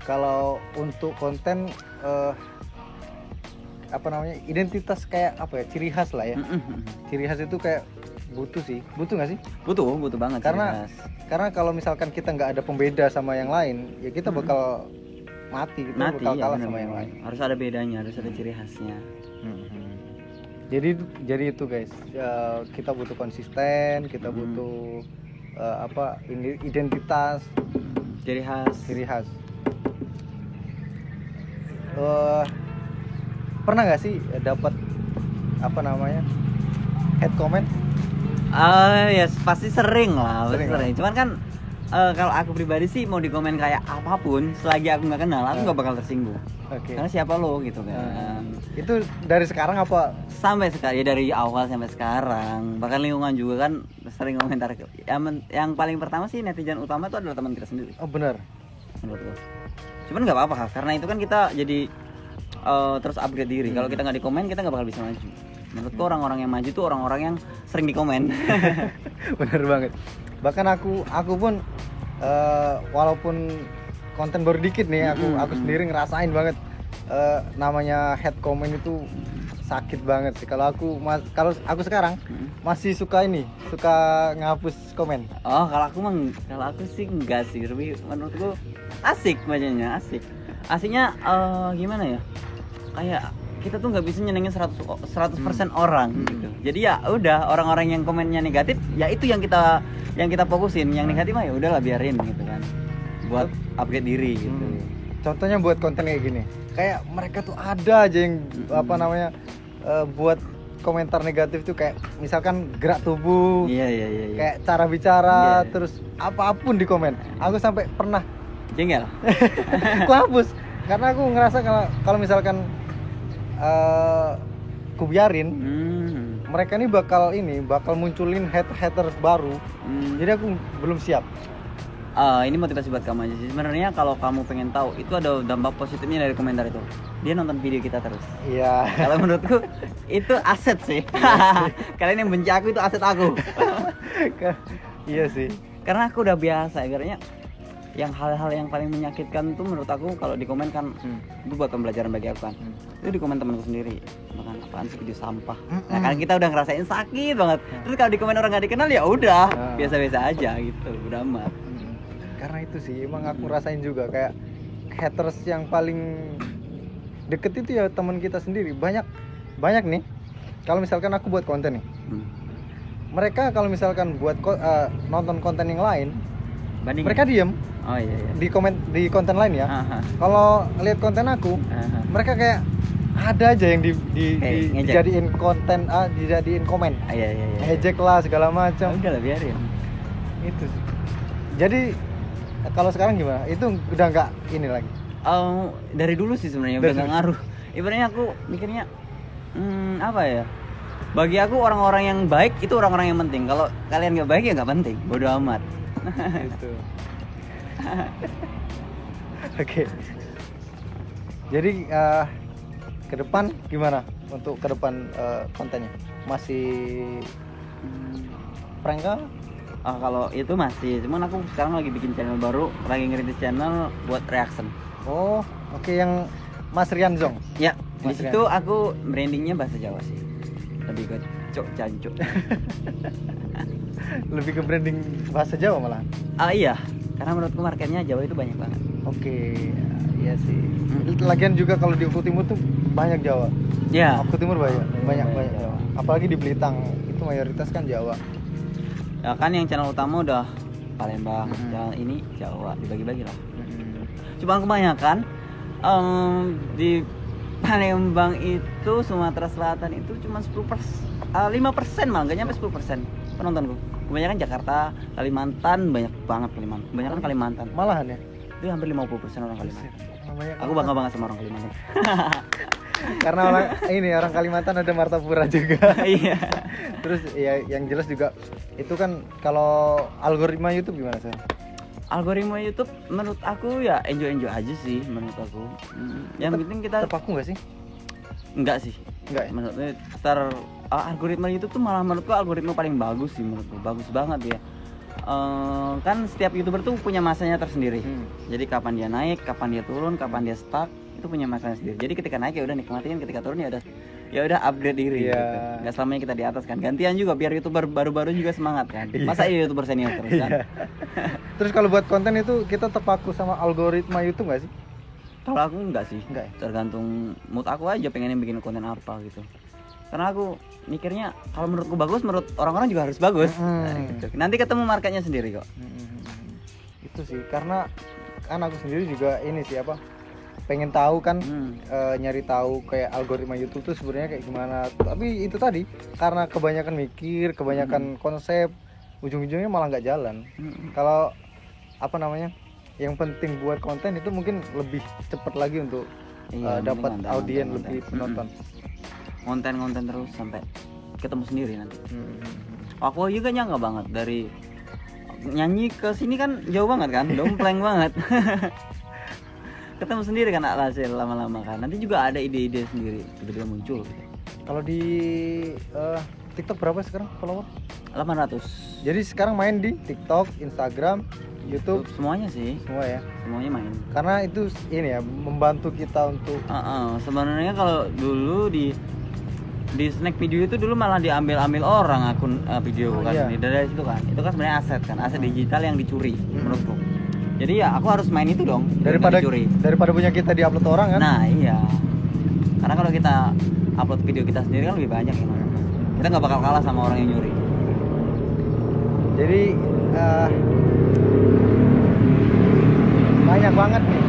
kalau untuk konten apa namanya, identitas kayak apa ya, ciri khas lah ya. Ciri khas itu kayak butuh nggak sih? Butuh banget. Karena kalau misalkan kita nggak ada pembeda sama yang lain, ya kita bakal mati, kita bakal kalah sama yang lain. Harus ada bedanya, harus ada ciri khasnya. Jadi itu guys, kita butuh konsisten, kita butuh identitas, ciri khas. Pernah nggak sih dapat apa namanya, hate comment? Ya pasti sering lah. Cuman kan kalau aku pribadi sih mau dikomen kayak apapun, selagi aku nggak kenal, aku nggak bakal tersinggung. Karena siapa lo gitu kan. Itu dari sekarang apa? Sampai sekarang, ya dari awal sampai sekarang. Bahkan lingkungan juga kan sering komentar. Yang paling pertama sih netizen utama itu adalah teman kita sendiri. Oh benar. Menurutku. Cuman nggak apa-apa, karena itu kan kita jadi terus upgrade diri. Kalau kita nggak dikomen, kita nggak bakal bisa maju. Menurutku orang-orang yang maju tuh orang-orang yang sering dikomen. Bener banget. Bahkan aku pun walaupun konten baru dikit nih, aku sendiri ngerasain banget namanya hate comment itu sakit banget sih. Kalau aku sekarang masih suka ngapus komen. Oh, kalau aku sih enggak sih. Tapi menurutku asik bacanya, asik. Asiknya gimana ya? Kayak kita tuh nggak bisa nyenengin 100% orang gitu. Jadi ya udah, orang-orang yang komennya negatif ya itu yang kita fokusin. Yang negatif mah ya udahlah biarin gitu kan. Buat upgrade diri gitu. Contohnya buat konten kayak gini. Kayak mereka tuh ada aja yang apa namanya, buat komentar negatif tuh kayak misalkan gerak tubuh. Iya. Kayak cara bicara, terus apapun di komen. Aku sampai pernah jengkel. Aku hapus karena aku ngerasa kalau misalkan ku biarin, mereka ini bakal munculin haters baru. Jadi aku belum siap. Ini motivasi buat kamu aja sih. Sebenarnya kalau kamu pengen tahu itu ada dampak positifnya dari komentar itu. Dia nonton video kita terus. Iya. Kalau menurutku itu aset sih. Kalian yang benci aku itu aset aku. Iya sih. Karena aku udah biasa, akhirnya yang hal-hal yang paling menyakitkan tuh menurut aku kalau di komen kan itu buat pembelajaran bagi aku kan. Itu di komen temanku sendiri, makan apaan sih video sampah. Nah kan kita udah ngerasain sakit banget. Terus kalau di komen orang nggak dikenal ya udah biasa-biasa aja gitu, udah amat. Karena itu sih emang aku rasain juga, kayak haters yang paling deket itu ya teman kita sendiri. Banyak nih. Kalau misalkan aku buat konten nih, mereka kalau misalkan buat nonton konten yang lain, mereka diem. Oh iya. Di konten lain ya. Kalau lihat konten aku, mereka kayak ada aja yang dijadiin konten, dijadiin komen. Iya. Ejek lah segala macam. Udah lah biarin. Itu sih. Jadi kalau sekarang gimana? Itu udah nggak ini lagi? Dari dulu sih sebenarnya udah nggak ngaruh. Ibaratnya aku mikirnya apa ya? Bagi aku orang-orang yang baik itu orang-orang yang penting. Kalau kalian nggak baik ya nggak penting. Bodoh amat. Itu. Oke. Jadi ke depan gimana untuk ke depan kontennya? Masih prank kah? Kalau itu masih, cuman aku sekarang lagi bikin channel baru, lagi ngerintis channel buat reaction. Oh, oke, yang Mas Rian Zong. Ya, di situ aku brandingnya bahasa Jawa sih. Lebih ke cok jancuk. Lebih ke branding bahasa Jawa malah. Iya, karena menurutku marketnya Jawa itu banyak banget. Oke, iya sih. Lagian juga kalau di Oku Timur tuh banyak Jawa. Ya. Oku Timur banyak Jawa. Apalagi di Belitang itu mayoritas kan Jawa. Ya kan yang channel utama udah Palembang, channel ini Jawa, dibagi-bagi lah. Cuma kebanyakan di Palembang itu, Sumatera Selatan itu cuma 5% malah, nggak nyampe 10% penontonku. Kebanyakan Jakarta, Kalimantan, banyak banget Kalimantan. Kebanyakan Kalimantan. Malahan ya? Itu hampir 50% orang Kalimantan. Aku bangga banget sama orang Kalimantan. Karena orang Kalimantan ada Martapura juga. Iya. Terus ya yang jelas juga itu kan kalau algoritma YouTube gimana sih? Algoritma YouTube menurut aku ya enjoy aja sih menurut aku. Yang penting kita terpaku nggak sih? Enggak sih. Enggak ya? Menurutnya algoritma YouTube tuh malah menurutku algoritma paling bagus sih menurutku. Bagus banget ya. Kan setiap YouTuber tuh punya masanya tersendiri. Jadi kapan dia naik, kapan dia turun, kapan dia stuck, itu punya masanya sendiri. Jadi ketika naik ya udah nikmatin, ketika turun ya udah upgrade diri gitu. Nggak selamanya kita di atas kan. Gantian juga biar YouTuber baru-baru juga semangat kan. Masa iya YouTuber senior terus kan. Terus kalau buat konten itu kita terpaku sama algoritma YouTube nggak sih? Kalau aku enggak sih. Enggak ya? Tergantung mood aku aja pengennya bikin konten apa gitu. Karena aku mikirnya kalau menurutku bagus, menurut orang-orang juga harus bagus. Nah, gitu. Nanti ketemu marketnya sendiri kok. Itu sih karena kan aku sendiri juga ini sih apa pengen tahu kan nyari tahu kayak algoritma YouTube tuh sebenarnya kayak gimana. Tapi itu tadi karena kebanyakan mikir, kebanyakan konsep, ujung-ujungnya malah nggak jalan. Kalau apa namanya? Yang penting buat konten itu mungkin lebih cepat lagi untuk dapat audiens lebih penonton. Konten terus sampai ketemu sendiri nanti. Aku juga nyangka banget dari nyanyi ke sini kan jauh banget kan, dompleng banget. Ketemu sendiri kan hasil lama-lama kan. Nanti juga ada ide-ide sendiri tiba-tiba muncul gitu. Kalau di TikTok berapa sekarang follower? 800. Jadi sekarang main di TikTok, Instagram, YouTube, semuanya sih. semua ya. Semuanya main. Karena itu ini ya membantu kita untuk sebenarnya kalau dulu di snack video itu dulu malah diambil orang akun video kan. Dari situ kan. Itu kan sebenarnya aset digital yang dicuri menurutku. Jadi ya aku harus main itu dong daripada punya kita diupload orang kan. Nah iya, karena kalau kita upload video kita sendiri kan lebih banyak ya. Kita nggak bakal kalah sama orang yang nyuri. Jadi banyak banget nih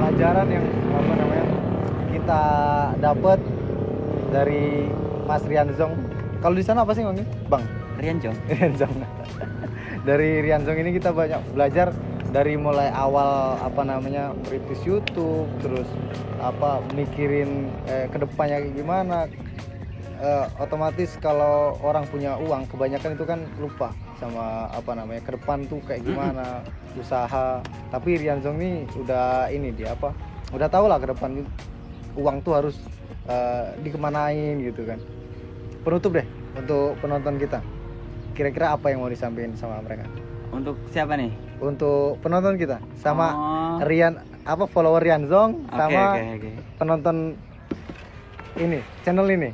pelajaran yang apa namanya kita dapat dari Mas Rianzong. Kalau di sana apa sih ngomongnya? Bang Rianzong. Dari Rianzong ini kita banyak belajar dari mulai awal apa namanya merintis YouTube, terus apa mikirin kedepannya kayak gimana. Otomatis kalau orang punya uang kebanyakan itu kan lupa sama apa namanya ke depan tuh kayak gimana usaha. Tapi Rianzong nih udah ini dia apa udah tahu lah ke depan uang tuh harus dikemanain gitu kan. Penutup deh untuk penonton kita, kira-kira apa yang mau disampaikan sama mereka? Untuk siapa nih? Untuk penonton kita sama follower Rianzong sama penonton ini channel ini.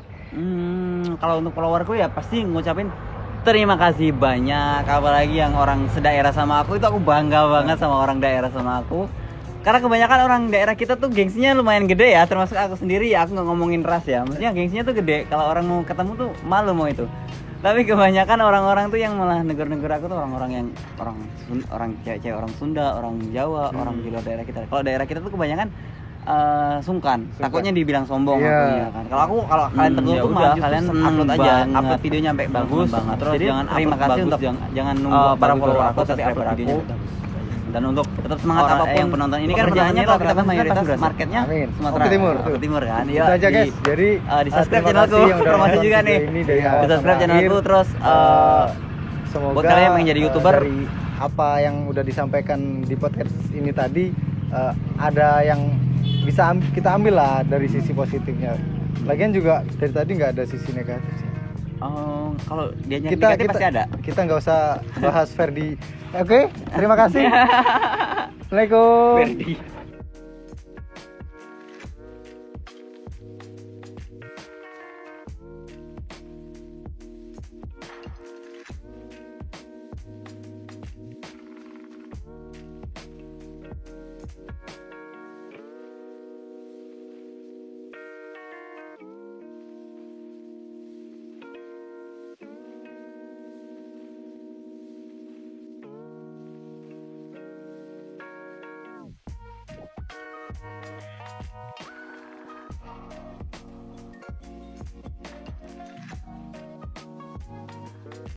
Kalau untuk followerku ya pasti ngucapin terima kasih banyak. Apalagi yang orang sedaerah sama aku, itu aku bangga banget sama orang daerah sama aku. Karena kebanyakan orang daerah kita tuh gengsinya lumayan gede ya, termasuk aku sendiri ya. Aku nggak ngomongin ras ya, maksudnya gengsinya tuh gede. Kalau orang mau ketemu tuh malu mau itu. Tapi kebanyakan orang-orang tuh yang malah negur-negur aku tuh orang-orang yang orang cewek-cewek, orang Sunda, orang Jawa, orang di luar daerah kita. Kalau daerah kita tuh kebanyakan sungkan, takutnya dibilang sombong akunya kan. Kalau kalian tegur tuh malah kalian upload aja, upload videonya sampai bagus banget. Terus jadi jangan terima kasih untuk jangan nunggu para follower aku tapi upload videonya bagus. Dan untuk tetap semangat apapun yang penonton ini kan pekerjaannya kalau kita mayoritas marketnya Sumatera Timur kan. Itu aja guys. Jadi di subscribe channelku, promosi juga nih. Di subscribe channelku terus semoga buat kalian yang pengen jadi YouTuber, dari apa yang udah disampaikan di podcast ini tadi ada yang bisa kita ambil lah dari sisi positifnya. Lagian juga dari tadi nggak ada sisi negatif sih. Kalau dia negatif pasti ada. Kita nggak usah bahas Ferdi. Oke, terima kasih. Assalamualaikum. Ferdi.